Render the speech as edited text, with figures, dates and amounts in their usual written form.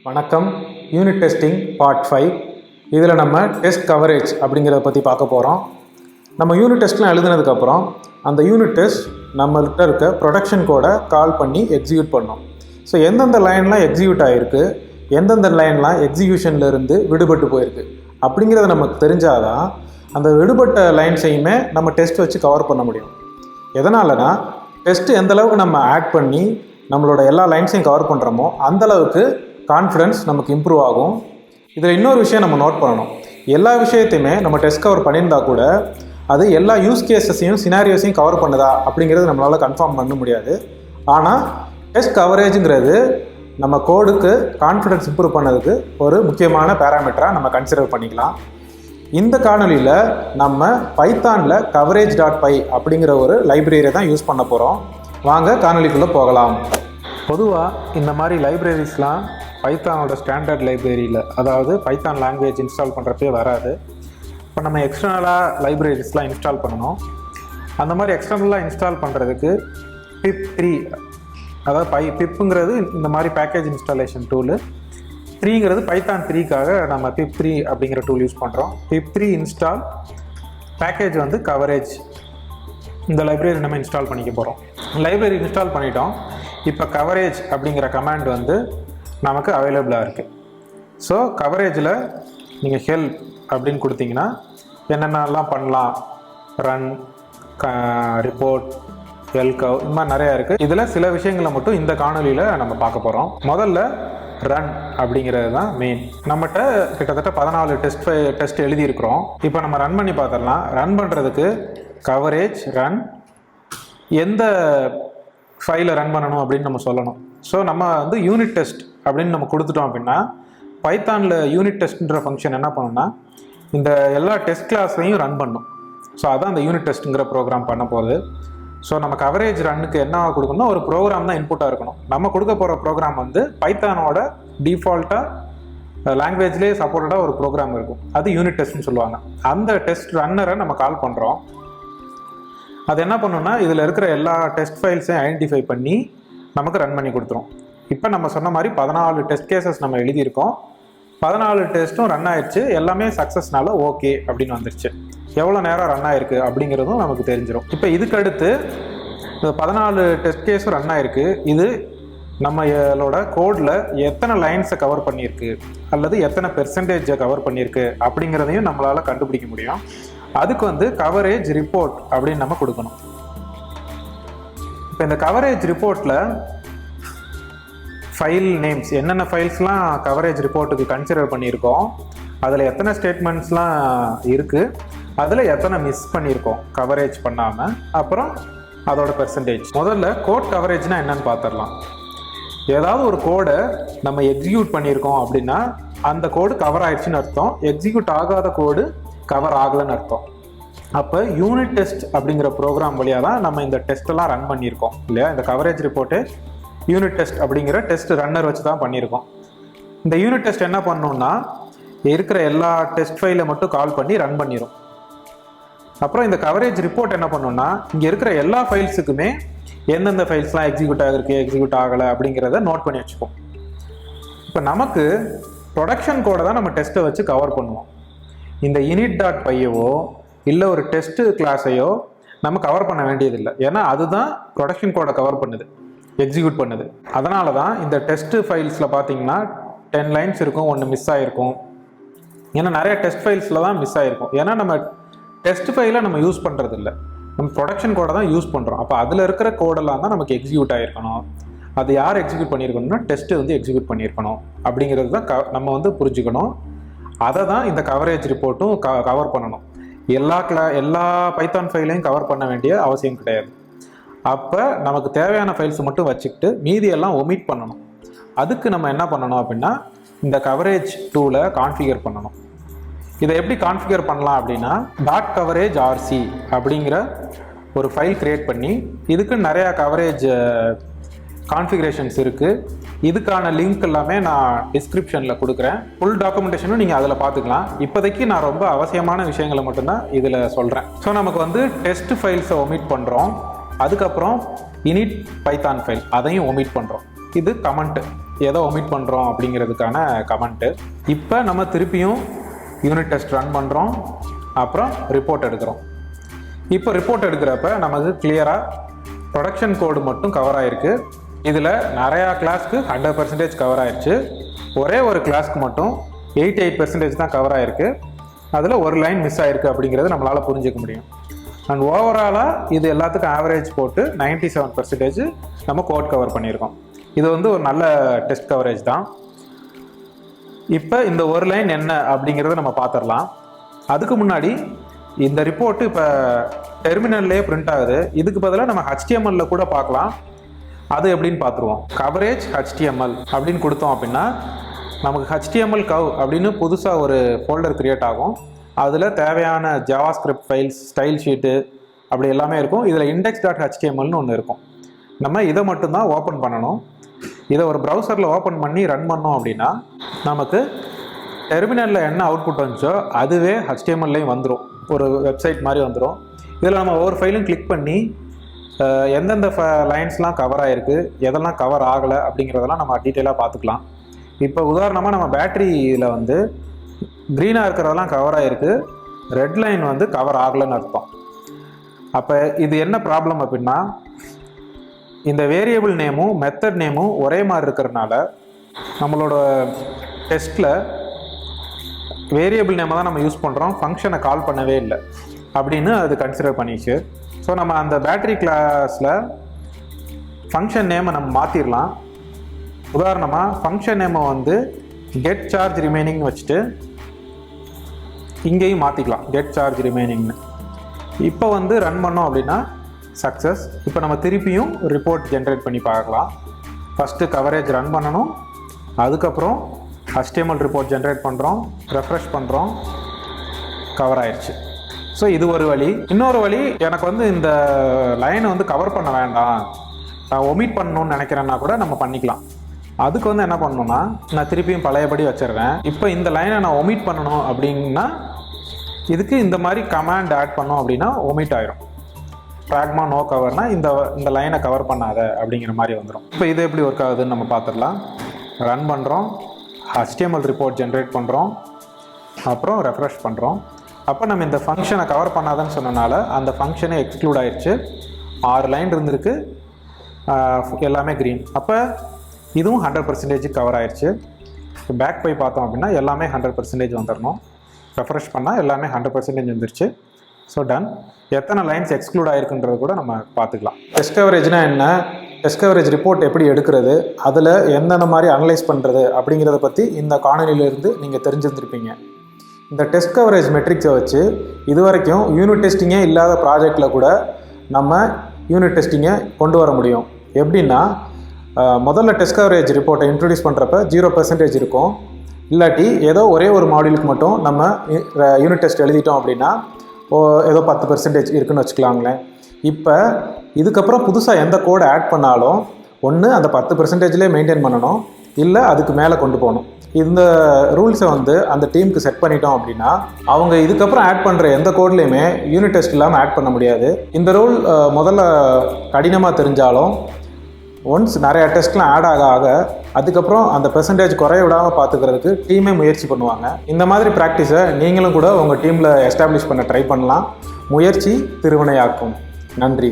வணக்கம். Unit testing part 5. இதில் நம்ம டெஸ்ட் கவரேஜ் அப்படிங்கிறத பற்றி பார்க்க போகிறோம். நம்ம யூனிட் டெஸ்ட்லாம் எழுதுனதுக்கப்புறம் அந்த யூனிட் டெஸ்ட் நம்மள்கிட்ட இருக்க ப்ரொடக்ஷன் கோடை கால் பண்ணி எக்ஸிக்யூட் பண்ணோம். ஸோ எந்தெந்த லைன்லாம் எக்ஸிக்யூட் ஆகிருக்கு, எந்தெந்த லைன்லாம் எக்ஸிக்யூஷன்லேருந்து விடுபட்டு போயிருக்கு அப்படிங்கிறத நமக்கு தெரிஞ்சாதான் அந்த விடுபட்ட லைன்ஸையுமே நம்ம டெஸ்ட் வச்சு கவர் பண்ண முடியும். எதனாலனா டெஸ்ட்டு எந்தளவுக்கு நம்ம ஆட் பண்ணி நம்மளோட எல்லா லைன்ஸையும் கவர் பண்ணுறோமோ அந்தளவுக்கு கான்ஃபிடன்ஸ் நமக்கு இம்ப்ரூவ் ஆகும். இதில் இன்னொரு விஷயம் நம்ம நோட் பண்ணணும். எல்லா விஷயத்தையுமே நம்ம டெஸ்ட் கவர் பண்ணியிருந்தா கூட அது எல்லா யூஸ் கேஸஸையும் சினாரியோஸையும் கவர் பண்ணுதா அப்படிங்கிறது நம்மளால் கன்ஃபார்ம் பண்ண முடியாது. ஆனால் டெஸ்ட் கவரேஜுங்கிறது நம்ம கோடுக்கு கான்ஃபிடன்ஸ் இம்ப்ரூவ் பண்ணதுக்கு ஒரு முக்கியமான பேராமீட்டராக நம்ம கன்சிடர் பண்ணிக்கலாம். இந்த காணொலியில் நம்ம பைத்தானில் coverage.py அப்படிங்கிற ஒரு லைப்ரரியை தான் யூஸ் பண்ண போகிறோம். வாங்க காணொலிக்குள்ளே போகலாம். பொதுவாக இந்த மாதிரி லைப்ரரிஸ்லாம் பைத்தானோட ஸ்டாண்டர்ட் லைப்ரரியில், அதாவது பைத்தான் லாங்குவேஜ் இன்ஸ்டால் பண்ணுறப்பே வராது. இப்போ நம்ம எக்ஸ்டர்னலாக லைப்ரரிஸ்லாம் இன்ஸ்டால் பண்ணணும். அந்த மாதிரி எக்ஸ்டர்னலாக இன்ஸ்டால் பண்ணுறதுக்கு pip3, அதாவது பிப்புங்கிறது இந்த மாதிரி பேக்கேஜ் இன்ஸ்டாலேஷன் டூலு, 3ங்கிறது பைத்தான் 3க்காக நம்ம pip3 அப்படிங்கிற டூல் யூஸ் பண்ணுறோம். pip3 இன்ஸ்டால் பேக்கேஜ் வந்து கவரேஜ். இந்த லைப்ரரி நம்ம இன்ஸ்டால் பண்ணிக்க போகிறோம். லைப்ரரி இன்ஸ்டால் பண்ணிட்டோம். இப்போ கவரேஜ் அப்படிங்கிற கமாண்ட் வந்து நமக்கு அவைலபிளாக இருக்குது. ஸோ கவரேஜில் நீங்கள் ஹெல்ப் அப்படின்னு கொடுத்தீங்கன்னா என்னென்னலாம் பண்ணலாம், ரன், ரிப்போர்ட், எல்கவ், இந்த மாதிரி நிறையா இருக்குது. இதில் சில விஷயங்களை மட்டும் இந்த காணொலியில் நம்ம பார்க்க போகிறோம். முதல்ல ரன் அப்படிங்கிறது தான் மெயின். நம்மகிட்ட கிட்டத்தட்ட 14 டெஸ்ட் எழுதியிருக்கிறோம். இப்போ நம்ம ரன் பண்ணி பார்த்துடலாம். ரன் பண்ணுறதுக்கு கவரேஜ் ரன், எந்த ஃபைலை ரன் பண்ணணும் அப்படின்னு நம்ம சொல்லணும். ஸோ நம்ம வந்து யூனிட் டெஸ்ட் அப்படின்னு நம்ம கொடுத்துட்டோம் அப்படின்னா பைத்தானில் யூனிட் டெஸ்ட்ன்ற ஃபங்க்ஷன் என்ன பண்ணணும்னா இந்த எல்லா டெஸ்ட் கிளாஸையும் ரன் பண்ணும். ஸோ அதான் அந்த யூனிட் டெஸ்ட்டுங்கிற ப்ரோக்ராம் பண்ண போகுது. ஸோ நம்ம கவரேஜ் ரன்னுக்கு என்ன கொடுக்கணும்னா ஒரு ப்ரோக்ராம் தான் இன்புட்டாக இருக்கணும். நம்ம கொடுக்க போகிற ப்ரோக்ராம் வந்து பைத்தானோட டிஃபால்ட்டாக லாங்குவேஜ்லேயே சப்போர்ட்டடாக ஒரு ப்ரோக்ராம் இருக்கும். அது யூனிட் டெஸ்ட்னு சொல்லுவாங்க. அந்த டெஸ்ட் ரன்னரை நம்ம கால் பண்ணுறோம். அது என்ன பண்ணணும்னா இதில் இருக்கிற எல்லா டெஸ்ட் ஃபைல்ஸையும் ஐடென்டிஃபை பண்ணி நமக்கு ரன் பண்ணி கொடுத்துரும். இப்போ நம்ம சொன்ன மாதிரி 14 டெஸ்ட் கேசஸ் நம்ம எழுதியிருக்கோம். 14 டெஸ்ட்டும் ரன் ஆயிடுச்சு. எல்லாமே சக்ஸஸ்னால ஓகே அப்படின்னு வந்துருச்சு. எவ்வளோ நேரம் ரன் ஆயிருக்கு அப்படிங்கிறதும் நமக்கு தெரிஞ்சிடும். இப்போ இதுக்கு அடுத்து இந்த 14 டெஸ்ட் கேஸும் ரன் ஆயிருக்கு. இது நம்மளோட கோடில் எத்தனை லைன்ஸை கவர் பண்ணியிருக்கு அல்லது எத்தனை பெர்சன்டேஜை கவர் பண்ணியிருக்கு அப்படிங்கிறதையும் நம்மளால் கண்டுபிடிக்க முடியும். அதுக்கு வந்து கவரேஜ் ரிப்போர்ட் அப்படின்னு நம்ம கொடுக்கணும். இப்போ இந்த கவரேஜ் ரிப்போர்ட்டில் ஃபைல் நேம்ஸ், என்னென்ன ஃபைல்ஸ்லாம் கவரேஜ் ரிப்போர்ட்டுக்கு கன்சிடர் பண்ணியிருக்கோம், அதில் எத்தனை ஸ்டேட்மெண்ட்ஸ்லாம் இருக்குது, அதில் எத்தனை மிஸ் பண்ணியிருக்கோம் கவரேஜ் பண்ணாமல், அப்புறம் அதோட பெர்சன்டேஜ். முதல்ல கோட் கவரேஜ்னால் என்னன்னு பார்த்துடலாம். ஏதாவது ஒரு கோடை நம்ம எக்ஸிக்யூட் பண்ணியிருக்கோம் அப்படின்னா அந்த கோடு கவர் ஆயிடுச்சுன்னு அர்த்தம். எக்ஸிக்யூட் ஆகாத கோடு கவர் ஆகலைன்னு அர்த்தம். அப்போ யூனிட் டெஸ்ட் அப்படிங்கிற ப்ரோக்ராம் வழியாக தான் நம்ம இந்த டெஸ்ட்டெல்லாம் ரன் பண்ணியிருக்கோம் இல்லையா. இந்த கவரேஜ் ரிப்போர்ட்டு யூனிட் டெஸ்ட் அப்படிங்கிற டெஸ்ட் ரன்னர் வச்சு தான் பண்ணியிருக்கோம். இந்த யூனிட் டெஸ்ட் என்ன பண்ணணும்னா இருக்கிற எல்லா டெஸ்ட் ஃபைலை மட்டும் கால் பண்ணி ரன் பண்ணிடும். அப்புறம் இந்த கவரேஜ் ரிப்போர்ட் என்ன பண்ணணும்னா இங்கே இருக்கிற எல்லா ஃபைல்ஸுக்குமே எந்தெந்த ஃபைல்ஸ்லாம் எக்ஸிக்யூட் ஆகிருக்கு, எக்ஸிக்யூட் ஆகலை அப்படிங்கிறத நோட் பண்ணி வச்சுப்போம். இப்போ நமக்கு ப்ரொடக்ஷன் கோடை தான் நம்ம டெஸ்ட்டை வச்சு கவர் பண்ணுவோம். இந்த init.pyவோ இல்லை ஒரு டெஸ்ட்டு கிளாஸையோ நம்ம கவர் பண்ண வேண்டியதில்லை. ஏன்னா அதுதான் ப்ரொடக்ஷன் கோடை கவர் பண்ணுது, எக்ஸிக்யூட் பண்ணுது. அதனால தான் இந்த டெஸ்ட்டு ஃபைல்ஸில் பார்த்தீங்கன்னா 10 லைன்ஸ் இருக்கும், 1 மிஸ் ஆகிருக்கும். ஏன்னா நிறைய டெஸ்ட் ஃபைல்ஸில் தான் மிஸ் ஆகிருக்கும். ஏன்னா நம்ம டெஸ்ட் ஃபைலை நம்ம யூஸ் பண்ணுறது இல்லை, நம்ம ப்ரொடக்ஷன் கோடை தான் யூஸ் பண்ணுறோம். அப்போ அதில் இருக்கிற கோடெல்லாம் தான் நமக்கு எக்ஸிக்யூட் ஆகிருக்கணும். அது யார் எக்ஸிக்யூட் பண்ணியிருக்கணும்னா டெஸ்ட்டு வந்து எக்ஸிக்யூட் பண்ணியிருக்கணும் அப்படிங்கிறது தான் நம்ம வந்து புரிஞ்சுக்கணும். அதை தான் இந்த கவரேஜ் ரிப்போர்ட்டும் கவர் பண்ணணும். எல்லா பைத்தான் ஃபைலையும் கவர் பண்ண வேண்டிய அவசியம் கிடையாது. அப்போ நமக்கு தேவையான ஃபைல்ஸ் மட்டும் வச்சுக்கிட்டு மீதியெல்லாம் ஒமிட் பண்ணணும். அதுக்கு நம்ம என்ன பண்ணணும் அப்படின்னா இந்த கவரேஜ் டூலை கான்ஃபிகர் பண்ணணும். இதை எப்படி கான்ஃபிகர் பண்ணலாம் அப்படின்னா .coverage.rc அப்படிங்கிற ஒரு ஃபைல் கிரியேட் பண்ணி, இதுக்கு நிறையா கவரேஜ் கான்ஃபிகரேஷன்ஸ் இருக்குது. இதுக்கான லிங்க் எல்லாமே நான் டிஸ்கிரிப்ஷனில் கொடுக்குறேன். ஃபுல் டாக்குமெண்டேஷனும் நீங்கள் அதில் பார்த்துக்கலாம். இப்போதைக்கு நான் ரொம்ப அவசியமான விஷயங்களை மட்டும்தான் இதில் சொல்கிறேன். ஸோ நமக்கு வந்து டெஸ்ட் ஃபைல்ஸை ஒமிட் பண்ணுறோம். அதுக்கப்புறம் init பைத்தான் ஃபைல் அதையும் ஒமிட் பண்ணுறோம். இது கமெண்ட்டு, எதை ஒமிட் பண்ணுறோம் அப்படிங்கிறதுக்கான கமெண்ட்டு. இப்போ நம்ம திருப்பியும் யூனிட் டெஸ்ட் ரன் பண்ணுறோம், அப்புறம் ரிப்போர்ட் எடுக்கிறோம். இப்போ ரிப்போர்ட் எடுக்கிறப்ப நமக்கு கிளியராக ப்ரொடக்ஷன் கோடு மட்டும் கவர் ஆகிருக்கு. இதில் நிறையா கிளாஸ்க்கு 100% கவர் ஆயிடுச்சு. ஒரே ஒரு கிளாஸ்க்கு மட்டும் 88% தான் கவர் ஆகிருக்கு. அதில் ஒரு லைன் மிஸ் ஆகிருக்கு அப்படிங்கிறது நம்மளால் புரிஞ்சிக்க முடியும். அண்ட் ஓவராலாக இது எல்லாத்துக்கும் ஆவரேஜ் போட்டு 97% நம்ம கோட் கவர் பண்ணியிருக்கோம். இது வந்து ஒரு நல்ல டெஸ்ட் கவரேஜ் தான். இப்போ இந்த ஒரு லைன் என்ன அப்படிங்கிறத நம்ம பார்த்துடலாம். அதுக்கு முன்னாடி இந்த ரிப்போர்ட்டு இப்போ டெர்மினல்லே பிரிண்ட் ஆகுது. இதுக்கு பதிலாக நம்ம HTML கூட பார்க்கலாம். அது எப்படின்னு பார்த்துருவோம். கவரேஜ் HTML அப்படின்னு கொடுத்தோம் அப்படின்னா நமக்கு HTML கவ் அப்படின்னு புதுசாக ஒரு ஃபோல்டர் க்ரியேட் ஆகும். அதில் தேவையான ஜாவாஸ்கிரிப்ட் ஃபைல்ஸ், ஸ்டைல் ஷீட்டு அப்படி எல்லாமே இருக்கும். இதில் index.htmlனு ஒன்று இருக்கும். நம்ம இதை மட்டும்தான் ஓப்பன் பண்ணணும். இதை ஒரு ப்ரௌசரில் ஓப்பன் பண்ணி ரன் பண்ணோம் அப்படின்னா நமக்கு டெர்மினலில் என்ன அவுட்புட் வந்துச்சோ அதுவே HTMLலையும் வந்துடும். ஒரு வெப்சைட் மாதிரி வந்துடும். இதில் நம்ம ஒவ்வொரு ஃபைலும் கிளிக் பண்ணி எந்தெந்த லைன்ஸ்லாம் கவர் ஆகிருக்கு, எதெல்லாம் கவர் ஆகலை அப்படிங்கிறதெல்லாம் நம்ம டீட்டெயிலாக பார்த்துக்கலாம். இப்போ உதாரணமாக நம்ம பேட்டரியில் வந்து க்ரீனாக இருக்கிறதெல்லாம் கவர் ஆகிருக்கு, ரெட் லைன் வந்து கவர் ஆகலைன்னு அர்த்தம். அப்போ இது என்ன ப்ராப்ளம் அப்படின்னா, இந்த வேரியபிள் நேமும் மெத்தட் நேமும் ஒரே மாதிரி இருக்கிறதுனால நம்மளோட டெஸ்ட்டில் வேரியபிள் நேமை தான் நம்ம யூஸ் பண்ணுறோம், ஃபங்க்ஷனை கால் பண்ணவே இல்லை அப்படின்னு அது கன்சிடர் பண்ணிச்சு. ஸோ நம்ம அந்த பேட்டரி கிளாஸில் ஃபங்க்ஷன் நேமை நம்ம மாற்றிடலாம். உதாரணமாக ஃபங்க்ஷன் நேமை வந்து கெட் சார்ஜ் ரிமைனிங் வச்சுட்டு இங்கேயும் மாற்றிக்கலாம், கெட் சார்ஜ் ரிமைனிங்னு. இப்போ வந்து ரன் பண்ணோம் அப்படின்னா சக்ஸஸ். இப்போ நம்ம திருப்பியும் ரிப்போர்ட் ஜென்ரேட் பண்ணி பார்க்கலாம். ஃபஸ்ட்டு கவரேஜ் ரன் பண்ணணும், அதுக்கப்புறம் HTML ரிப்போர்ட் ஜென்ரேட் பண்ணுறோம், ரெஃப்ரெஷ் பண்ணுறோம், கவர் ஆயிடுச்சு. ஸோ இது ஒரு வழி. இன்னொரு வழி, எனக்கு வந்து இந்த லைனை வந்து கவர் பண்ண வேண்டாம், நான் ஒமிட் பண்ணணும்னு நினைக்கிறேன்னா கூட நம்ம பண்ணிக்கலாம். அதுக்கு வந்து என்ன பண்ணணும்னா, நான் திருப்பியும் பழையபடி வச்சிடுறேன். இப்போ இந்த லைனை நான் ஒமிட் பண்ணணும் அப்படின்னா இதுக்கு இந்த மாதிரி கமாண்ட் ஆட் பண்ணோம் அப்படின்னா ஒமிட் ஆயிரும். ப்ராக்மா நோ கவர்னா இந்த லைனை கவர் பண்ணாத அப்படிங்கிற மாதிரி வந்துடும். இப்போ இது எப்படி ஒர்க் ஆகுதுன்னு நம்ம பார்த்துடலாம். ரன் பண்ணுறோம், HTML ரிப்போர்ட் ஜென்ரேட் பண்ணுறோம், அப்புறம் ரெஃப்ரெஷ் பண்ணுறோம். அப்போ நம்ம இந்த ஃபங்க்ஷனை கவர் பண்ணாதன்னு சொன்னனால அந்த ஃபங்க்ஷனே எக்ஸ்க்ளூட் ஆயிடுச்சு. 6 லைன் இருந்திருக்கு, எல்லாமே க்ரீன். அப்போ இதுவும் 100% கவர் ஆயிடுச்சு. பேக் போய் பார்த்தோம் அப்படின்னா எல்லாமே 100% வந்துடணும். ரெஃப்ரெஷ் பண்ணால் எல்லாமே 100% வந்துருச்சு. So done. எத்தனை லைன்ஸ் எக்ஸ்க்ளூட் ஆகிருக்குன்றது கூட நம்ம பார்த்துக்கலாம். டெஸ்ட் கவரேஜ்னால் என்ன, டெஸ்ட் கவரேஜ் ரிப்போர்ட் எப்படி எடுக்கிறது, அதில் எந்தெந்த மாதிரி அனலைஸ் பண்ணுறது அப்படிங்கிறத பற்றி இந்த காணொலியிலிருந்து நீங்கள் தெரிஞ்சிருந்துருப்பீங்க. இந்த டெஸ்ட் கவரேஜ் மெட்ரிக்ஸை வச்சு இது வரைக்கும் யூனிட் டெஸ்டிங்கே இல்லாத ப்ராஜெக்டில் கூட நம்ம யூனிட் டெஸ்டிங்கை கொண்டு வர முடியும். எப்படின்னா, முதல்ல டெஸ்ட் கவரேஜ் ரிப்போர்ட்டை இன்ட்ரடியூஸ் பண்ணுறப்ப 0% இருக்கும். இல்லாட்டி ஏதோ ஒரே ஒரு மாடியூலுக்கு மட்டும் நம்ம யூனிட் டெஸ்ட் எழுதிட்டோம் அப்படின்னா ஏதோ 10% இருக்குன்னு வச்சுக்கலாங்களேன். இப்போ இதுக்கப்புறம் புதுசாக எந்த கோடை ஆட் பண்ணாலும் ஒன்று அந்த 10%லேயே மெயின்டைன் பண்ணணும், இல்லை அதுக்கு மேலே கொண்டு போகணும். இந்த ரூல்ஸை வந்து அந்த டீமுக்கு செட் பண்ணிட்டோம் அப்படின்னா அவங்க இதுக்கப்புறம் ஆட் பண்ணுற எந்த கோட்லேயுமே யூனிட் டெஸ்ட் இல்லாமல் ஆட் பண்ண முடியாது. இந்த ரூல் முதல்ல கடினமாக தெரிஞ்சாலும் ஒன்ஸ் நிறையா டெஸ்ட்லாம் ஆட் ஆக அதுக்கப்புறம் அந்த பெர்சன்டேஜ் குறைய விடாமல் பார்த்துக்கிறதுக்கு டீமே முயற்சி பண்ணுவாங்க. இந்த மாதிரி ப்ராக்டிஸை நீங்களும் கூட உங்கள் டீமில் எஸ்டாப்ளிஷ் பண்ண ட்ரை பண்ணலாம். முயற்சி திருவினையாக்கும். நன்றி.